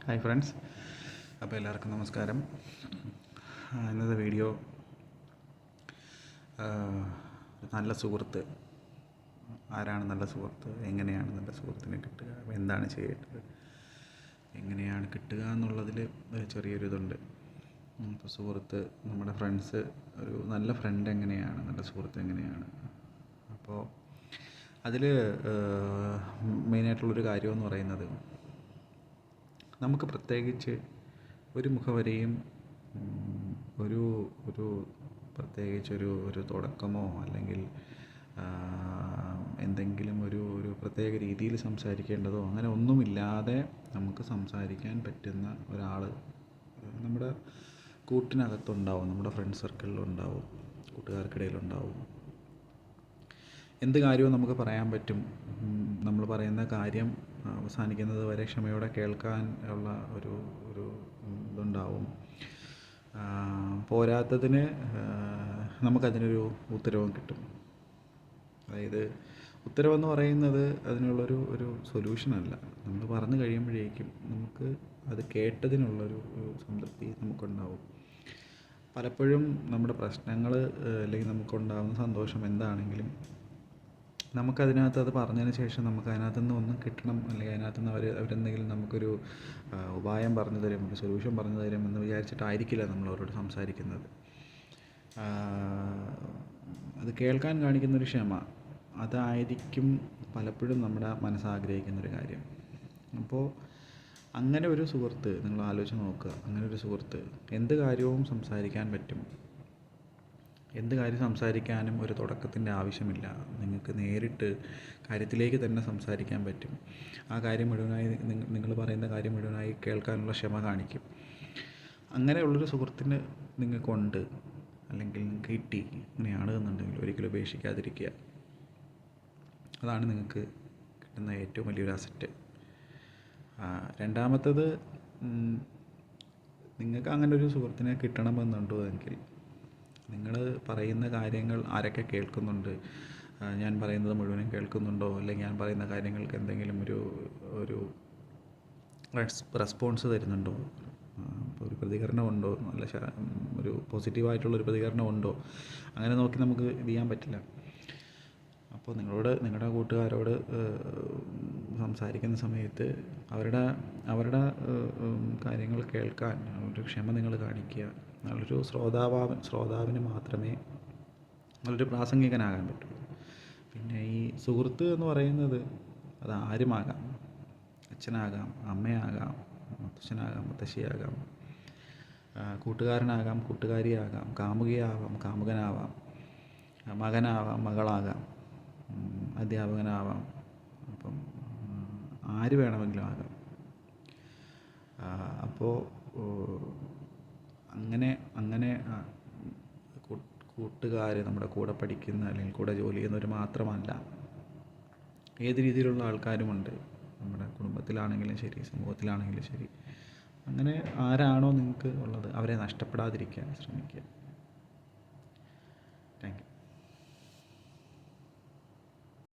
Hi friends, അപ്പോൾ എല്ലാവർക്കും നമസ്കാരം. ഇന്നത്തെ വീഡിയോ നല്ല സുഹൃത്ത് ആരാണ്, നല്ല സുഹൃത്ത് എങ്ങനെയാണ് നല്ല സുഹൃത്തിനെ കിട്ടുക, എന്താണ് ചെയ്യേണ്ടത്, എങ്ങനെയാണ് കിട്ടുക എന്നുള്ളതിൽ ചെറിയൊരു ഇതുണ്ട്. ഇപ്പോൾ സുഹൃത്ത്, നമ്മുടെ ഫ്രണ്ട്സ്, ഒരു നല്ല ഫ്രണ്ട് എങ്ങനെയാണ്, നല്ല സുഹൃത്ത് എങ്ങനെയാണ്, അപ്പോൾ അതിൽ മെയിനായിട്ടുള്ളൊരു കാര്യമെന്ന് പറയുന്നത്, നമുക്ക് പ്രത്യേകിച്ച് ഒരു മുഖവരിയും ഒരു ഒരു പ്രത്യേകിച്ചൊരു ഒരു തുടക്കമോ അല്ലെങ്കിൽ എന്തെങ്കിലും ഒരു ഒരു പ്രത്യേക രീതിയിൽ സംസാരിക്കേണ്ടതോ അങ്ങനെ ഒന്നുമില്ലാതെ നമുക്ക് സംസാരിക്കാൻ പറ്റുന്ന ഒരാൾ നമ്മുടെ കൂട്ടിനകത്തുണ്ടാവും, നമ്മുടെ ഫ്രണ്ട് സർക്കിളിലുണ്ടാവും, കൂട്ടുകാർക്കിടയിലുണ്ടാവും. എന്ത് കാര്യവും നമുക്ക് പറയാൻ പറ്റും. നമ്മൾ പറയുന്ന കാര്യം അവസാനിക്കുന്നത് വരെ ക്ഷമയോടെ കേൾക്കാൻ ഉള്ള ഒരു ഒരു ഇതുണ്ടാവും. പോരാത്തതിന് നമുക്കതിനൊരു ഉത്തരവും കിട്ടും. അതായത് ഉത്തരവെന്ന് പറയുന്നത് അതിനുള്ളൊരു ഒരു സൊല്യൂഷനല്ല. നമ്മൾ പറഞ്ഞു കഴിയുമ്പോഴേക്കും നമുക്ക് അത് കേട്ടതിനുള്ളൊരു സംതൃപ്തി നമുക്കുണ്ടാവും. പലപ്പോഴും നമ്മുടെ പ്രശ്നങ്ങൾ അല്ലെങ്കിൽ നമുക്കുണ്ടാകുന്ന സന്തോഷം എന്താണെങ്കിലും നമുക്കതിനകത്ത് അത് പറഞ്ഞതിന് ശേഷം നമുക്കതിനകത്ത് നിന്ന് ഒന്നും കിട്ടണം, അല്ലെങ്കിൽ അതിനകത്ത് നിന്ന് അവരെന്തെങ്കിലും നമുക്കൊരു ഉപായം പറഞ്ഞു തരും, ഒരു സൊല്യൂഷൻ പറഞ്ഞു തരും എന്ന് വിചാരിച്ചിട്ടായിരിക്കില്ല നമ്മൾ അവരോട് സംസാരിക്കുന്നത്. അത് കേൾക്കാൻ കാണിക്കുന്നൊരു ക്ഷമ, അതായിരിക്കും പലപ്പോഴും നമ്മുടെ മനസ്സാഗ്രഹിക്കുന്നൊരു കാര്യം. അപ്പോൾ അങ്ങനെ ഒരു സുഹൃത്ത് നിങ്ങൾ ആലോചിച്ച് നോക്കുക. അങ്ങനെ ഒരു സുഹൃത്ത് എന്ത് കാര്യവും സംസാരിക്കാൻ പറ്റും. എന്ത് കാര്യം സംസാരിക്കാനും ഒരു തുടക്കത്തിൻ്റെ ആവശ്യമില്ല. നിങ്ങൾക്ക് നേരിട്ട് കാര്യത്തിലേക്ക് തന്നെ സംസാരിക്കാൻ പറ്റും. ആ കാര്യം മുഴുവനായി നിങ്ങൾ പറയുന്ന കാര്യം മുഴുവനായി കേൾക്കാനുള്ള ക്ഷമ കാണിക്കും. അങ്ങനെയുള്ളൊരു സുഹൃത്തിന് നിങ്ങൾക്കുണ്ട്, അല്ലെങ്കിൽ നിങ്ങൾക്ക് കിട്ടി, അങ്ങനെയാണ് എന്നുണ്ടെങ്കിൽ ഒരിക്കലും ഉപേക്ഷിക്കാതിരിക്കുക. അതാണ് നിങ്ങൾക്ക് കിട്ടുന്ന ഏറ്റവും വലിയൊരു അസറ്റ്. രണ്ടാമത്തത്, നിങ്ങൾക്ക് അങ്ങനെ ഒരു സുഹൃത്തിനെ കിട്ടണമെന്നുണ്ടോ എങ്കിൽ നിങ്ങൾ പറയുന്ന കാര്യങ്ങൾ ആരൊക്കെ കേൾക്കുന്നുണ്ട്, ഞാൻ പറയുന്നത് മുഴുവനും കേൾക്കുന്നുണ്ടോ, അല്ലെങ്കിൽ ഞാൻ പറയുന്ന കാര്യങ്ങൾക്ക് എന്തെങ്കിലും ഒരു റെസ്പോൺസ് തരുന്നുണ്ടോ, ഒരു പ്രതികരണം ഉണ്ടോ, നല്ല ഒരു പോസിറ്റീവായിട്ടുള്ളൊരു പ്രതികരണം ഉണ്ടോ, അങ്ങനെ നോക്കി നമുക്ക് ഇത് ചെയ്യാൻ പറ്റില്ല. അപ്പോൾ നിങ്ങളുടെ കൂട്ടുകാരോട് സംസാരിക്കുന്ന സമയത്ത് അവരുടെ കാര്യങ്ങൾ കേൾക്കാൻ ഒരു ക്ഷമ നിങ്ങൾ കാണിക്കുക. നല്ലൊരു ശ്രോതാവിന് മാത്രമേ നല്ലൊരു പ്രാസംഗികനാകാൻ പറ്റുള്ളൂ. പിന്നെ ഈ സുഹൃത്ത് എന്ന് പറയുന്നത് അത് ആരുമാകാം. അച്ഛനാകാം, അമ്മയാകാം, മുത്തച്ഛനാകാം, മുത്തശ്ശിയാകാം, കൂട്ടുകാരനാകാം, കൂട്ടുകാരിയാകാം, കാമുകിയാവാം, കാമുകനാവാം, മകനാവാം, മകളാകാം, അധ്യാപകനാവാം. അപ്പം ആര് വേണമെങ്കിലും ആകാം. അപ്പോൾ അങ്ങനെ കൂട്ടുകാർ നമ്മുടെ കൂടെ പഠിക്കുന്ന അല്ലെങ്കിൽ കൂടെ ജോലി ചെയ്യുന്നവർ മാത്രമല്ല, ഏത് രീതിയിലുള്ള ആൾക്കാരുമുണ്ട്. നമ്മുടെ കുടുംബത്തിലാണെങ്കിലും ശരി, സമൂഹത്തിലാണെങ്കിലും ശരി. അങ്ങനെ ആരാണോ നിങ്ങൾക്ക് ഉള്ളത് അവരെ നഷ്ടപ്പെടാതിരിക്കാൻ ശ്രമിക്കുക. Thank you.